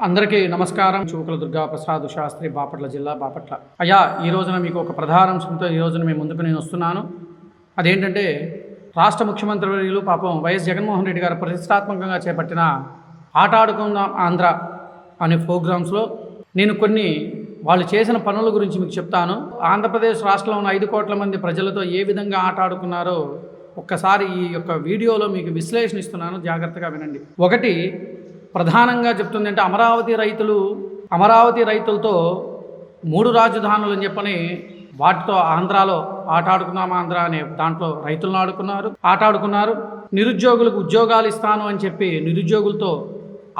అందరికీ నమస్కారం. చూకల దుర్గా ప్రసాద్ శాస్త్రి, బాపట్ల జిల్లా, బాపట్ల. అయ్యా, ఈ రోజున మీకు ఒక ప్రధాన అంశంతో ఈ రోజున మేము ముందుకు నేను వస్తున్నాను. అదేంటంటే, రాష్ట్ర ముఖ్యమంత్రి వర్యులు పాపం వైఎస్ జగన్మోహన్ రెడ్డి గారు ప్రతిష్టాత్మకంగా చేపట్టిన ఆట ఆడుకుందాం ఆంధ్ర అనే ప్రోగ్రామ్స్లో నేను కొన్ని వాళ్ళు చేసిన పనుల గురించి మీకు చెప్తాను. ఆంధ్రప్రదేశ్ రాష్ట్రంలో ఉన్న 5 కోట్ల మంది ప్రజలతో ఏ విధంగా ఆట ఆడుకున్నారో ఒక్కసారి ఈ యొక్క వీడియోలో మీకు విశ్లేషణ ఇస్తున్నాను, జాగ్రత్తగా వినండి. ఒకటి ప్రధానంగా చెప్తుంది అంటే, అమరావతి రైతులతో 3 రాజధానులు అని చెప్పని వాటితో ఆంధ్రాలో ఆట ఆడుకున్నాం ఆంధ్ర అనే దాంట్లో రైతులను ఆట ఆడుకున్నారు. నిరుద్యోగులకు ఉద్యోగాలు ఇస్తాను అని చెప్పి నిరుద్యోగులతో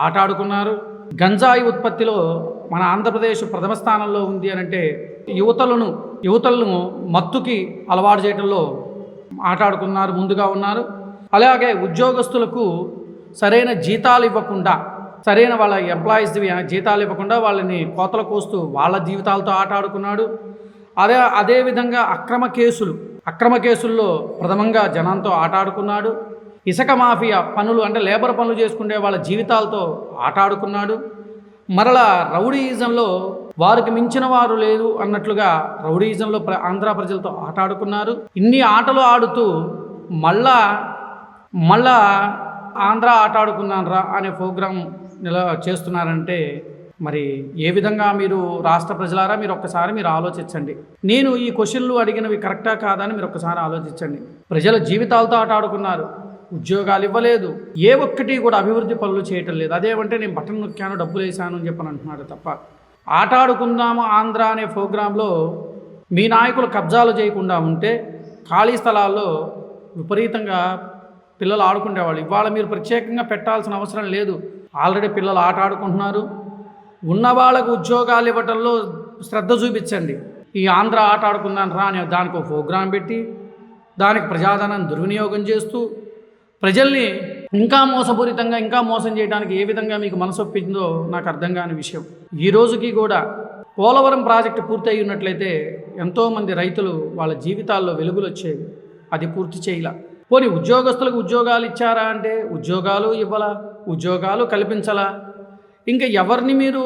ఆట ఆడుకున్నారు. గంజాయి ఉత్పత్తిలో మన ఆంధ్రప్రదేశ్ ప్రథమ స్థానంలో ఉంది అని అంటే యువతలను మత్తుకి అలవాటు చేయడంలో ఆట ఆడుకున్నారు, ముందుగా ఉన్నారు. అలాగే ఉద్యోగస్తులకు సరైన జీతాలు ఇవ్వకుండా, సరైన వాళ్ళ ఎంప్లాయీస్ జీతాలు ఇవ్వకుండా వాళ్ళని కోతలు కోస్తూ వాళ్ళ జీవితాలతో ఆట ఆడుకున్నాడు. అదేవిధంగా అక్రమ కేసుల్లో ప్రథమంగా జనంతో ఆట ఆడుకున్నాడు. ఇసుక మాఫియా పనులు అంటే లేబర్ పనులు చేసుకునే వాళ్ళ జీవితాలతో ఆట ఆడుకున్నాడు. మరలా రౌడీయిజంలో వారికి మించిన వారు లేరు అన్నట్లుగా రౌడీయిజంలో ఆంధ్ర ప్రజలతో ఆట ఆడుకున్నారు. ఇన్ని ఆటలు ఆడుతూ మళ్ళా ఆంధ్ర ఆట ఆడుకున్నారా అనే ప్రోగ్రాం చేస్తున్నారంటే, మరి ఏ విధంగా మీరు రాష్ట్ర ప్రజలారా మీరు ఒక్కసారి ఆలోచించండి. నేను ఈ క్వశ్చన్లు అడిగినవి కరెక్టా కాదా అని మీరు ఒక్కసారి ఆలోచించండి. ప్రజల జీవితాలతో ఆట ఆడుకున్నారు, ఉద్యోగాలు ఇవ్వలేదు, ఏ ఒక్కటి కూడా అభివృద్ధి పనులు చేయటం లేదు. అదేమంటే నేను బటన్ నొక్కాను, డబ్బులు వేసాను అని చెప్పని అంటున్నాడు తప్ప, ఆట ఆడుకుందాము ఆంధ్ర అనే ప్రోగ్రాంలో మీ నాయకులు కబ్జాలు చేయకుండా ఉంటే ఖాళీ స్థలాల్లో విపరీతంగా పిల్లలు ఆడుకునేవాళ్ళు. ఇవాళ మీరు ప్రత్యేకంగా పెట్టాల్సిన అవసరం లేదు. ఆల్రెడీ పిల్లలు ఆట ఆడుకుంటున్నారు. ఉన్న వాళ్ళకు ఉద్యోగాలు ఇవ్వటంలో శ్రద్ధ చూపించండి. ఈ ఆంధ్ర ఆట ఆడుకుందాం రా అనే దానికి ఒక ప్రోగ్రాం పెట్టి దానికి ప్రజాధనాన్ని దుర్వినియోగం చేస్తూ ప్రజల్ని ఇంకా మోసపూరితంగా ఇంకా మోసం చేయడానికి ఏ విధంగా మీకు మనసొప్పిందో నాకు అర్థం కాని విషయం. ఈ రోజుకి కూడా పోలవరం ప్రాజెక్టు పూర్తి అయి ఉన్నట్లయితే ఎంతోమంది రైతులు వాళ్ళ జీవితాల్లో వెలుగులు వచ్చేవి. అది పూర్తి చేయలా. పోనీ ఉద్యోగస్తులకు ఉద్యోగాలు ఇచ్చారా అంటే ఉద్యోగాలు ఇవ్వాలా, ఉద్యోగాలు కల్పించాలా. ఇంకా ఎవరిని మీరు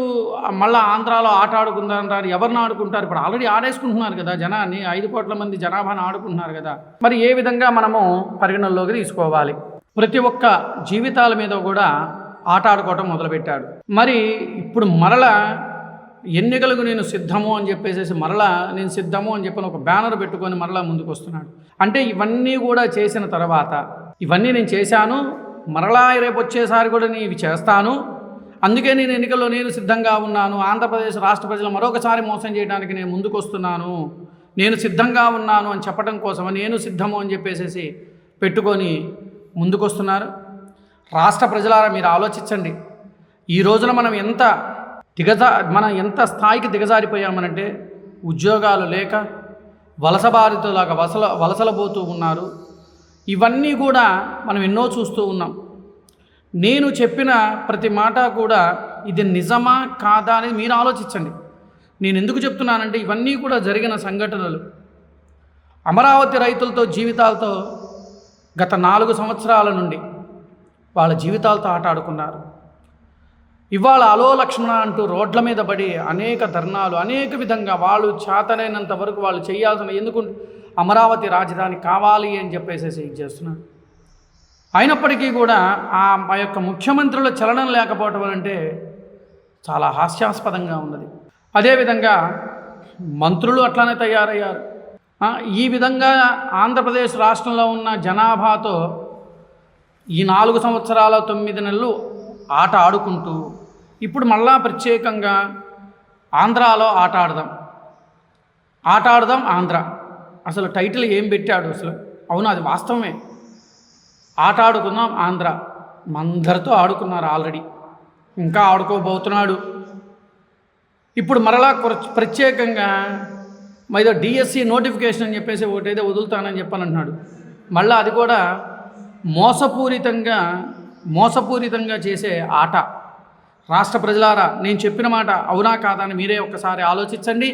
మళ్ళీ ఆంధ్రాలో ఆట ఆడుకుంటారంటారు? ఎవరిని ఆడుకుంటారు? ఇప్పుడు ఆల్రెడీ ఆడేసుకుంటున్నారు కదా జనాన్ని, 5 కోట్ల మంది జనాభాను ఆడుకుంటున్నారు కదా. మరి ఏ విధంగా మనము పరిగణనలోకి తీసుకోవాలి? ప్రతి ఒక్క జీవితాల మీద కూడా ఆట ఆడుకోవటం మొదలుపెట్టాడు. మరి ఇప్పుడు మరలా ఎన్నికలకు నేను సిద్ధము అని చెప్పేసి నేను సిద్ధము అని చెప్పిన ఒక బ్యానర్ పెట్టుకొని మరలా ముందుకు వస్తున్నాడు. అంటే ఇవన్నీ కూడా చేసిన తర్వాత, ఇవన్నీ నేను చేశాను, మరలా రేపు వచ్చేసారి కూడా నేను ఇవి చేస్తాను, అందుకే నేను ఎన్నికల్లో నేను సిద్ధంగా ఉన్నాను, ఆంధ్రప్రదేశ్ రాష్ట్ర ప్రజలు మరొకసారి మోసం చేయడానికి నేను ముందుకు వస్తున్నాను, నేను సిద్ధంగా ఉన్నాను అని చెప్పడం కోసం నేను సిద్ధము అని చెప్పేసి పెట్టుకొని ముందుకు వస్తున్నారు. రాష్ట్ర ప్రజలారా మీరు ఆలోచించండి. ఈ రోజున మనం ఎంత స్థాయికి దిగజారిపోయామనంటే, ఉద్యోగాలు లేక వలసబారితులాగా వలసలబోతూ ఉన్నారు. ఇవన్నీ కూడా మనం ఎన్నో చూస్తూ ఉన్నాం. నేను చెప్పిన ప్రతి మాట కూడా ఇది నిజమా కాదా అనేది మీరు ఆలోచించండి. నేను ఎందుకు చెప్తున్నానంటే, ఇవన్నీ కూడా జరిగిన సంఘటనలు. అమరావతి రైతులతో జీవితాలతో గత 4 సంవత్సరాల నుండి వాళ్ళ జీవితాలతో ఆట ఆడుకున్నారు. ఇవాళ అలో లక్ష్మణ అంటూ రోడ్ల మీద పడి అనేక ధర్నాలు, అనేక విధంగా వాళ్ళు చేతనైనంత వరకు వాళ్ళు చేయాల్సిన, ఎందుకు అమరావతి రాజధాని కావాలి అని చెప్పేసి చేస్తున్నారు. అయినప్పటికీ కూడా ఆ యొక్క ముఖ్యమంత్రుల చలనం లేకపోవటం అంటే చాలా హాస్యాస్పదంగా ఉన్నది. అదేవిధంగా మంత్రులు అట్లానే తయారయ్యారు. ఈ విధంగా ఆంధ్రప్రదేశ్ రాష్ట్రంలో ఉన్న జనాభాతో ఈ 4 సంవత్సరాల 9 నెలలు ఆట ఆడుకుంటూ ఇప్పుడు మళ్ళా ప్రత్యేకంగా ఆంధ్రాలో ఆట ఆడదాం ఆంధ్ర. అసలు టైటిల్ ఏం పెట్టాడు అసలు? అవును, అది వాస్తవమే. ఆట ఆడుకుందాం ఆంధ్ర. మందరితో ఆడుకున్నారు ఆల్రెడీ, ఇంకా ఆడుకోబోతున్నాడు. ఇప్పుడు మరలా ప్రత్యేకంగా ఏదో డిఎస్సి నోటిఫికేషన్ అని చెప్పేసి ఒకటైతే వదులుతానని చెప్పాలంటున్నాడు. మళ్ళీ అది కూడా మోసపూరితంగా చేసే ఆట. రాష్ట్ర ప్రజలారా నేను చెప్పిన మాట అవునా కాదా అని మీరే ఒక్కసారి ఆలోచించండి.